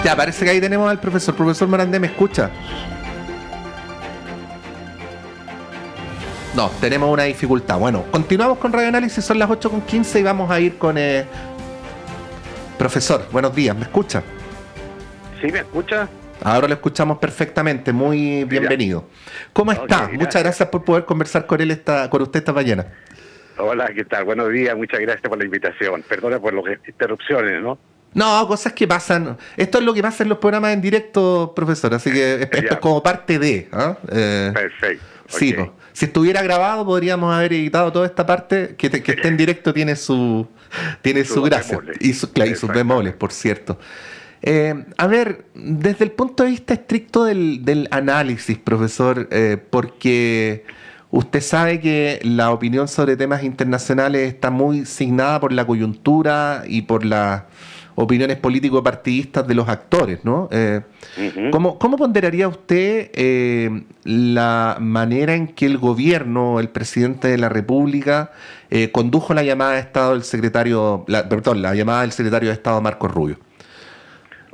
Ya, parece que ahí tenemos al profesor. Profesor Morandé, ¿me escucha? No, tenemos una dificultad. Bueno, continuamos con Radio Análisis, son las 8:15 y vamos a ir con... Profesor, buenos días, ¿me escucha? ¿Sí me escucha? Ahora lo escuchamos perfectamente, muy bienvenido. ¿Cómo está? Okay, Muchas gracias por poder conversar con con usted esta mañana. Hola, ¿qué tal? Buenos días, muchas gracias por la invitación. Perdona por las interrupciones, ¿no? No, cosas que pasan. Esto es lo que pasa en los programas en directo, profesor, así que esto es como parte de... Perfecto. Sí, Okay. si estuviera grabado podríamos haber editado toda esta parte que esté en directo tiene su gracia y sus bemoles, por cierto. A ver, desde el punto de vista estricto del análisis, profesor, porque usted sabe que la opinión sobre temas internacionales está muy signada por la coyuntura y por las opiniones político-partidistas de los actores, ¿no? ¿Cómo ponderaría usted la manera en que el gobierno, el presidente de la República, condujo la llamada de Estado del secretario, la llamada del secretario de Estado Marcos Rubio?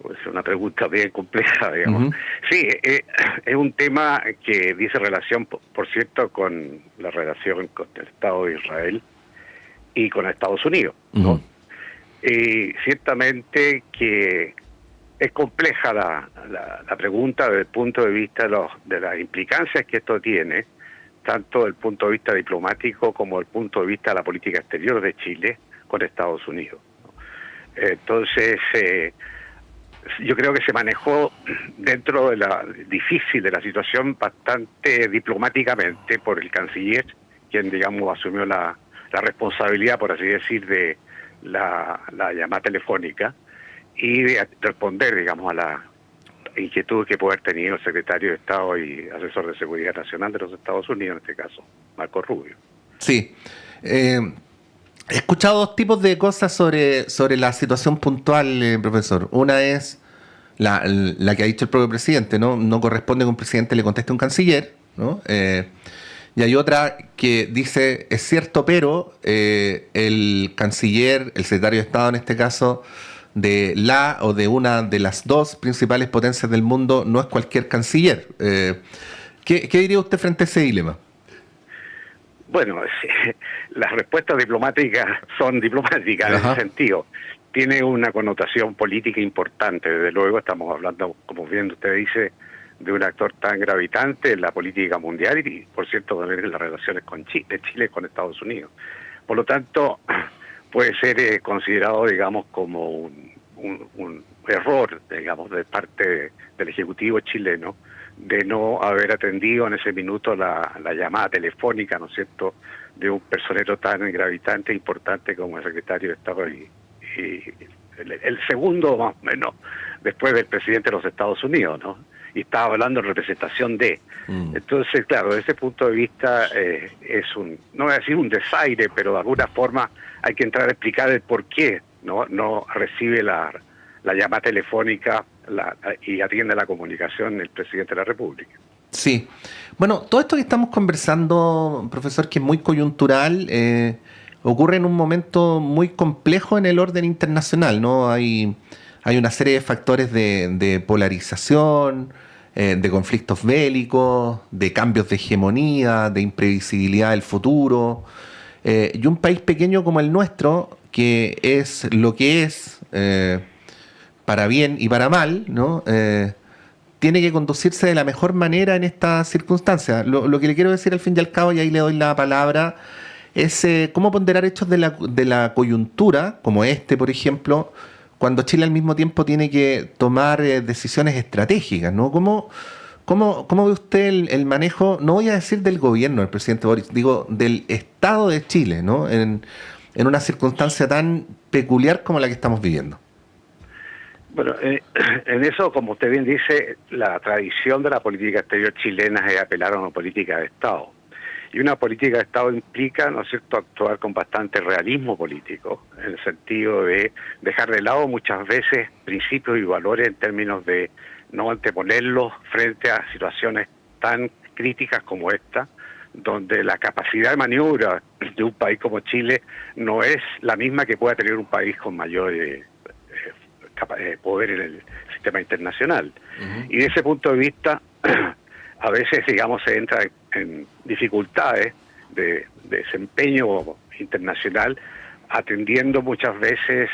Es una pregunta bien compleja, digamos. Sí, es un tema que dice relación, por cierto, con la relación con el Estado de Israel y con Estados Unidos, ¿no? Ciertamente que es compleja la pregunta desde el punto de vista de las implicancias que esto tiene, tanto desde el punto de vista diplomático como desde el punto de vista de la política exterior de Chile con Estados Unidos, ¿no? Entonces, yo creo que se manejó dentro de difícil de la situación bastante diplomáticamente por el canciller, quien, digamos, asumió la responsabilidad, por así decir, de la llamada telefónica y de responder, digamos, a la inquietud que puede haber tenido el secretario de Estado y asesor de Seguridad Nacional de los Estados Unidos, en este caso, Marco Rubio. Sí. He escuchado dos tipos de cosas sobre la situación puntual, profesor. Una es la que ha dicho el propio presidente, ¿no? No corresponde que un presidente le conteste a un canciller, ¿no? Y hay otra que dice, es cierto, pero el canciller, el secretario de Estado en este caso, de la o de una de las dos principales potencias del mundo, no es cualquier canciller. ¿Qué diría usted frente a ese dilema? Bueno, las respuestas diplomáticas son diplomáticas en ese sentido. Tiene una connotación política importante, desde luego estamos hablando, como bien usted dice, de un actor tan gravitante en la política mundial y, por cierto, también en las relaciones de Chile con Estados Unidos. Por lo tanto, puede ser considerado, digamos, como un error, digamos, de parte del Ejecutivo chileno de no haber atendido en ese minuto la llamada telefónica, ¿no es cierto?, de un personero tan gravitante e importante como el secretario de Estado y el segundo, más o menos, después del presidente de los Estados Unidos, ¿no? Y estaba hablando en representación de. Entonces, claro, desde ese punto de vista es no voy a decir un desaire, pero de alguna forma hay que entrar a explicar el por qué no recibe la llamada telefónica y atiende la comunicación el presidente de la República. Sí. Bueno, todo esto que estamos conversando, profesor, que es muy coyuntural, ocurre en un momento muy complejo en el orden internacional, ¿no? Hay una serie de factores de polarización, de conflictos bélicos, de cambios de hegemonía, de imprevisibilidad del futuro, y un país pequeño como el nuestro, que es lo que es, para bien y para mal, ¿no? Tiene que conducirse de la mejor manera en estas circunstancias. Lo que le quiero decir al fin y al cabo, y ahí le doy la palabra, es cómo ponderar hechos de la coyuntura, como por ejemplo, cuando Chile al mismo tiempo tiene que tomar decisiones estratégicas, ¿no? ¿Cómo ve usted el manejo, no voy a decir del gobierno del presidente Boric, digo, del Estado de Chile, ¿no? En una circunstancia tan peculiar como la que estamos viviendo? Bueno, en eso, como usted bien dice, la tradición de la política exterior chilena es apelar a una política de Estado. Y una política de Estado implica, ¿no es cierto?, actuar con bastante realismo político, en el sentido de dejar de lado muchas veces principios y valores en términos de no anteponerlos frente a situaciones tan críticas como esta, donde la capacidad de maniobra de un país como Chile no es la misma que pueda tener un país con mayor poder en el sistema internacional. Y de ese punto de vista, a veces, digamos, se entra en dificultades de desempeño internacional, atendiendo muchas veces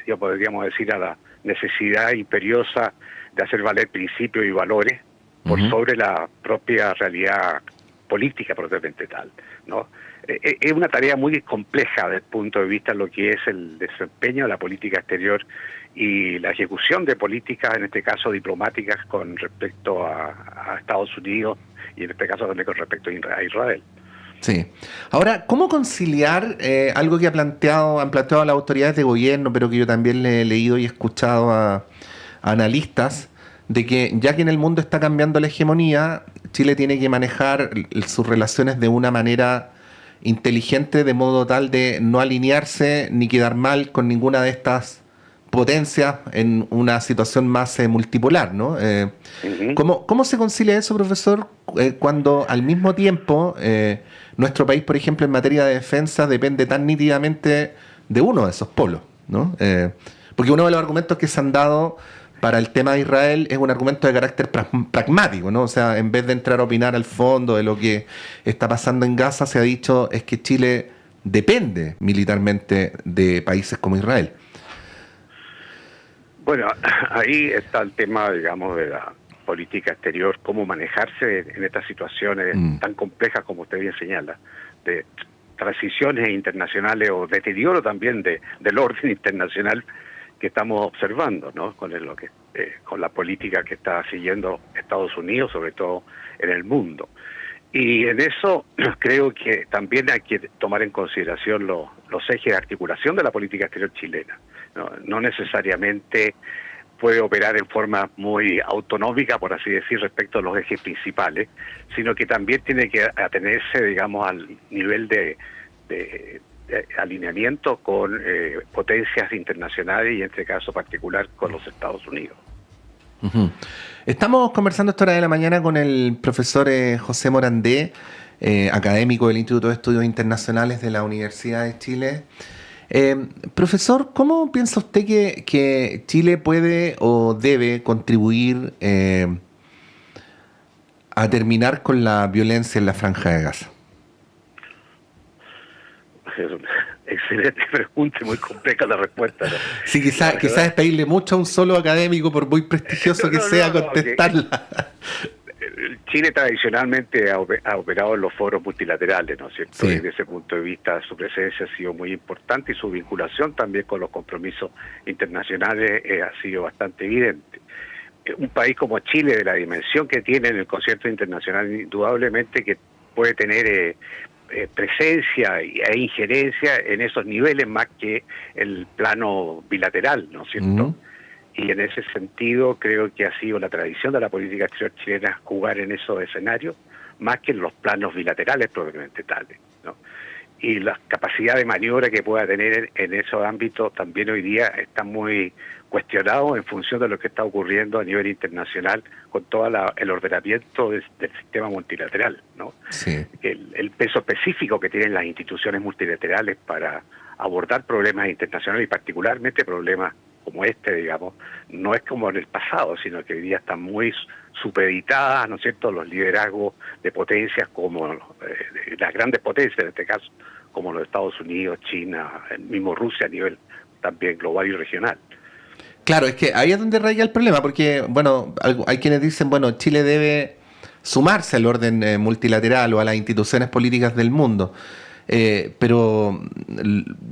yo podríamos decir, a la necesidad imperiosa de hacer valer principios y valores por sobre la propia realidad política propiamente tal, ¿no? Es una tarea muy compleja desde el punto de vista de lo que es el desempeño de la política exterior y la ejecución de políticas, en este caso diplomáticas, con respecto a Estados Unidos y en este caso también con respecto a Israel. Sí. Ahora, ¿cómo conciliar algo que han planteado las autoridades de gobierno, pero que yo también le he leído y he escuchado a analistas, de que ya que en el mundo está cambiando la hegemonía, Chile tiene que manejar sus relaciones de una manera inteligente, de modo tal de no alinearse ni quedar mal con ninguna de estas potencias en una situación más multipolar, ¿no? ¿Cómo se concilia eso, profesor, cuando al mismo tiempo nuestro país, por ejemplo, en materia de defensa depende tan nítidamente de uno de esos polos, ¿no? Porque uno de los argumentos que se han dado para el tema de Israel es un argumento de carácter pragmático, ¿no? O sea, en vez de entrar a opinar al fondo de lo que está pasando en Gaza, se ha dicho es que Chile depende militarmente de países como Israel. Bueno, ahí está el tema, digamos, de la política exterior, cómo manejarse en estas situaciones tan complejas como usted bien señala, de transiciones internacionales o deterioro también del orden internacional que estamos observando, ¿no? Con la política que está siguiendo Estados Unidos, sobre todo en el mundo. Y en eso creo que también hay que tomar en consideración los ejes de articulación de la política exterior chilena. No necesariamente puede operar en forma muy autonómica, por así decir, respecto a los ejes principales, sino que también tiene que atenerse, digamos, al nivel de alineamiento con potencias internacionales y en este caso particular con los Estados Unidos. Estamos conversando a esta hora de la mañana con el profesor José Morandé, académico del Instituto de Estudios Internacionales de la Universidad de Chile. Profesor, ¿cómo piensa usted que Chile puede o debe contribuir a terminar con la violencia en la Franja de Gaza? Es una excelente pregunta y muy compleja la respuesta, ¿no? Sí, quizás es pedirle mucho a un solo académico, por muy prestigioso que sea, contestarla. Chile tradicionalmente ha operado en los foros multilaterales, ¿no es cierto? Sí. Y desde ese punto de vista su presencia ha sido muy importante y su vinculación también con los compromisos internacionales ha sido bastante evidente. Un país como Chile, de la dimensión que tiene en el concierto internacional, indudablemente que puede tener presencia e injerencia en esos niveles más que el plano bilateral, ¿no es cierto? Y en ese sentido creo que ha sido la tradición de la política exterior chilena jugar en esos escenarios más que en los planos bilaterales propiamente tales, ¿no? Y la capacidad de maniobra que pueda tener en esos ámbitos también hoy día está muy cuestionado en función de lo que está ocurriendo a nivel internacional con todo el ordenamiento del sistema multilateral, ¿no? Sí. El peso específico que tienen las instituciones multilaterales para abordar problemas internacionales y particularmente problemas como este, digamos, no es como en el pasado, sino que hoy día están muy supeditadas, ¿no es cierto?, los liderazgos de potencias como las grandes potencias, en este caso, como los Estados Unidos, China, el mismo Rusia a nivel también global y regional. Claro, es que ahí es donde radica el problema, porque, bueno, hay quienes dicen, bueno, Chile debe sumarse al orden multilateral o a las instituciones políticas del mundo. Pero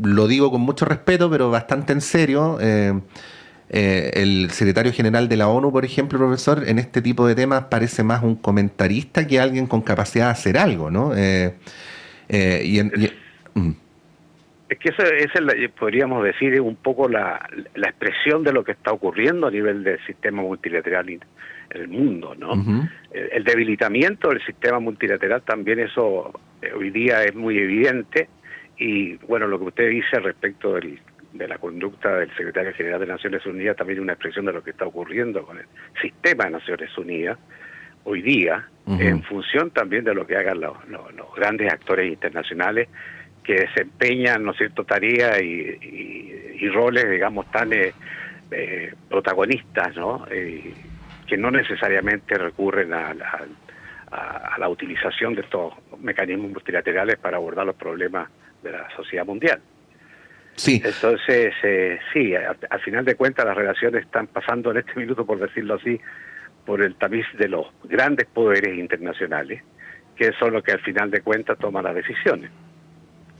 lo digo con mucho respeto, pero bastante en serio. El secretario general de la ONU, por ejemplo, profesor, en este tipo de temas parece más un comentarista que alguien con capacidad de hacer algo, ¿no? Es que podríamos decir, un poco la expresión de lo que está ocurriendo a nivel del sistema multilateral en el mundo, ¿no? El debilitamiento del sistema multilateral también eso hoy día es muy evidente y bueno, lo que usted dice respecto de la conducta del secretario general de Naciones Unidas también es una expresión de lo que está ocurriendo con el sistema de Naciones Unidas hoy día, en función también de lo que hagan los grandes actores internacionales que desempeñan, ¿no es cierto?, tareas y roles, digamos, tan protagonistas, ¿no? Que no necesariamente recurren a la utilización de estos mecanismos multilaterales para abordar los problemas de la sociedad mundial. Sí. Entonces, sí, al final de cuentas las relaciones están pasando en este minuto, por decirlo así, por el tamiz de los grandes poderes internacionales, que son los que al final de cuentas toman las decisiones.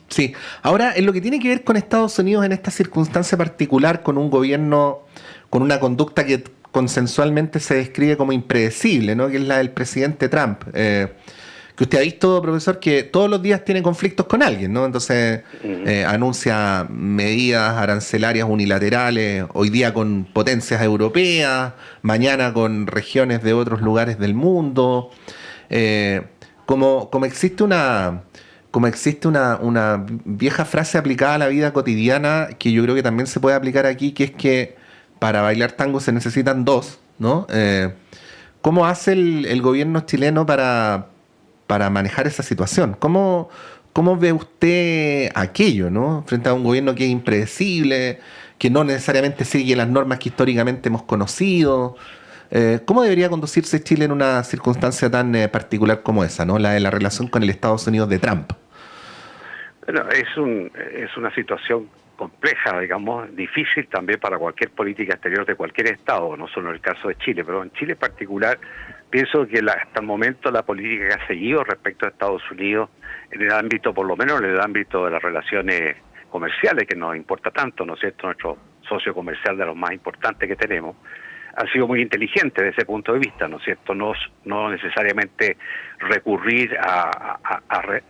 Sí. Ahora, en lo que tiene que ver con Estados Unidos en esta circunstancia particular, con un gobierno, con una conducta que consensualmente se describe como impredecible, ¿no? Que es la del presidente Trump. Que usted ha visto, profesor, que todos los días tiene conflictos con alguien, ¿no? Entonces, anuncia medidas arancelarias unilaterales, hoy día con potencias europeas, mañana con regiones de otros lugares del mundo. Como existe una vieja frase aplicada a la vida cotidiana, que yo creo que también se puede aplicar aquí, que es que para bailar tango se necesitan dos, ¿no? ¿Cómo hace el gobierno chileno para manejar esa situación? ¿Cómo ve usted aquello, ¿no? Frente a un gobierno que es impredecible, que no necesariamente sigue las normas que históricamente hemos conocido? ¿Cómo debería conducirse Chile en una circunstancia tan particular como esa, ¿no? La de la relación con el Estados Unidos de Trump. Bueno, es una situación compleja, digamos, difícil también para cualquier política exterior de cualquier Estado, no solo en el caso de Chile, pero en Chile en particular pienso que hasta el momento la política que ha seguido respecto a Estados Unidos, en el ámbito, por lo menos en el ámbito de las relaciones comerciales, que nos importa tanto, ¿no es cierto?, nuestro socio comercial de los más importantes que tenemos, ha sido muy inteligente desde ese punto de vista, ¿no es cierto?, no necesariamente recurrir a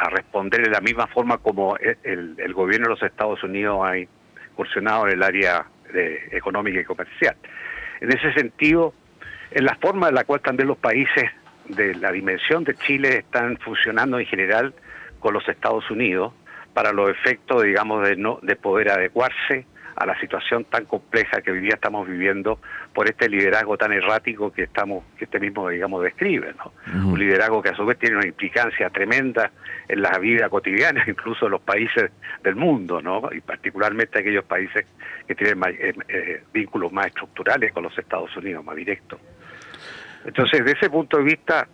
responder de la misma forma como el gobierno de los Estados Unidos ha incursionado en el área económica y comercial. En ese sentido, en la forma en la cual también los países de la dimensión de Chile están funcionando en general con los Estados Unidos para los efectos, digamos, de poder adecuarse a la situación tan compleja que hoy día estamos viviendo por este liderazgo tan errático que este mismo, digamos, describe, ¿no? Un liderazgo que a su vez tiene una implicancia tremenda en la vida cotidiana, incluso en los países del mundo, ¿no? Y particularmente aquellos países que tienen vínculos más estructurales con los Estados Unidos, más directos. Entonces, desde ese punto de vista,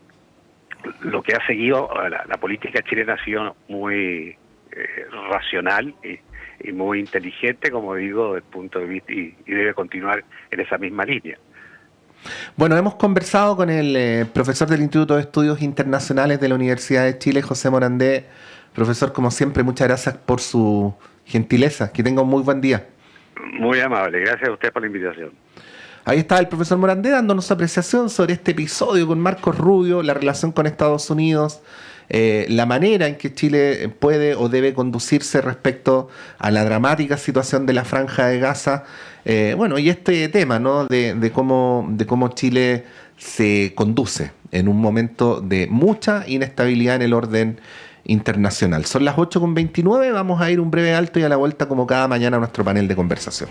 lo que ha seguido la política chilena ha sido muy racional y muy inteligente, como digo, desde el punto de vista, y debe continuar en esa misma línea. Bueno, hemos conversado con el profesor del Instituto de Estudios Internacionales de la Universidad de Chile, José Morandé. Profesor, como siempre, muchas gracias por su gentileza. Que tenga un muy buen día. Muy amable, gracias a usted por la invitación. Ahí está el profesor Morandé dándonos su apreciación sobre este episodio con Marcos Rubio, la relación con Estados Unidos, la manera en que Chile puede o debe conducirse respecto a la dramática situación de la Franja de Gaza, bueno, y este tema, ¿no? de cómo Chile se conduce en un momento de mucha inestabilidad en el orden internacional. Son las 8:29, vamos a ir un breve alto y a la vuelta como cada mañana a nuestro panel de conversación.